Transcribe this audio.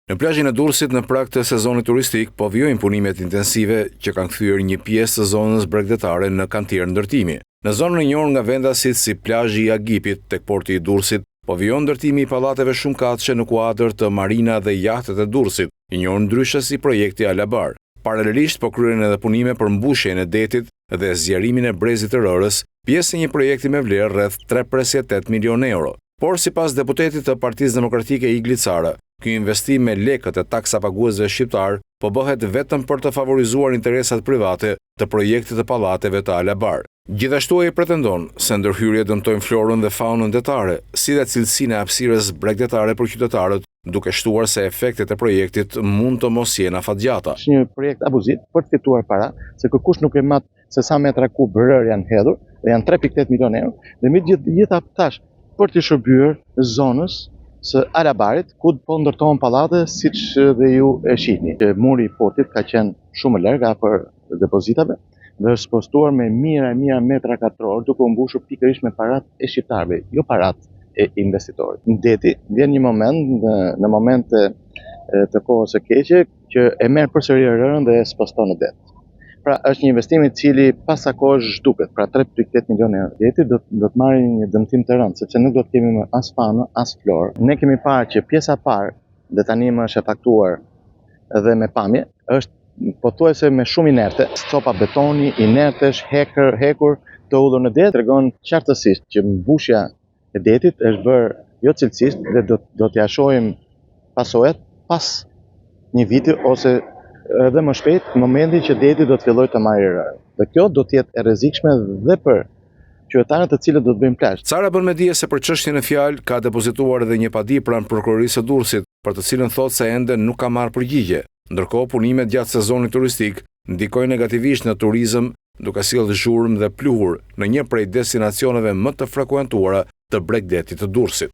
Në plazhin e Durrësit në prag të sezonit turistik po vijojnë punimet intensive që kanë kthyer një pjesë të zonës bregdetare në kantier ndërtimi. Në zonën e njohur nga vendasit si plazhi i Agipit tek porti i Durrësit, po vijon ndërtimi i pallateve shumëkatëshe në kuadër të marina dhe jahtet e Durrësit, i njohur ndryshe si projekti Alabar. Paralelisht po kryen edhe punime për mbushjen e detit dhe zgjerimin e brezit të Rërës, pjesë e një projekti me vlerë rreth 3.8 milion euro. Por sipas deputetit të Partisë Demokratike Igli Cara, ky investim me lekët e taksapaguesve shqiptar po bëhet vetëm për të favorizuar interesat private të projektit të pallateve të Alabar. Gjithashtu ai pretendon se ndërhyrjet dëmtojnë florën dhe faunën detare, si dhe cilësinë e hapësirës bregdetare për qytetarët, duke shtuar se efektet e projektit mund të mos jenë afatgjata. Është një projekt abuziv për të fituar para, se kërkush nuk e mat se sa metra kub rër janë hedhur, dhe janë 3.8 milion euro, dhe me gjitha tash për të shërbyer zonës së Alabarit, ku po ndërtohen pallate siç dhe ju e shihni. Muri i portit ka qenë shumë larg afër depozitave dhe është postuar me mijëra metra katror, duke u mbushur pikërisht me parat e shqiptarëve, jo parat e investitorit. Në deti vjen një moment, në momente të kohës së keqe, që e merr përsëri rërën dhe e sposton në det. Pra është një investim i cili pas sa kohë zhduket, pra 3.8 milion euro. Deti do të marrë një dëmtim të rëndë, sepse nuk do të kemi më as fanë, as florë. Ne kemi parë që pjesa parë, dhe tani më është efaktuar edhe me pamje, është pothuajse me shumë inerte, copa betoni, inertesh, hekur të udhur në det, tregon qartësisht që mbushja e detit është bërë jo cilësisht dhe do t'ja shohim pasojat pas një viti ose edhe më shpejt në momentin që deti do të fillojë të marrë rërë. Dhe kjo do të jetë e rrezikshme dhe për qytetarët të cilët do të bëjnë plazh. Cara bën me dije se për çështjen e fjalë ka depozituar edhe një padi pranë prokurorisë së Durrësit, për të cilën thotë se ende nuk ka marrë përgjigje. Ndërkohë punimet gjatë sezonit turistik ndikojnë negativisht në turizëm, duke sjellë zhurmë dhe pluhur në një prej destinacioneve më të frekuentuara të bregdetit të Durrësit.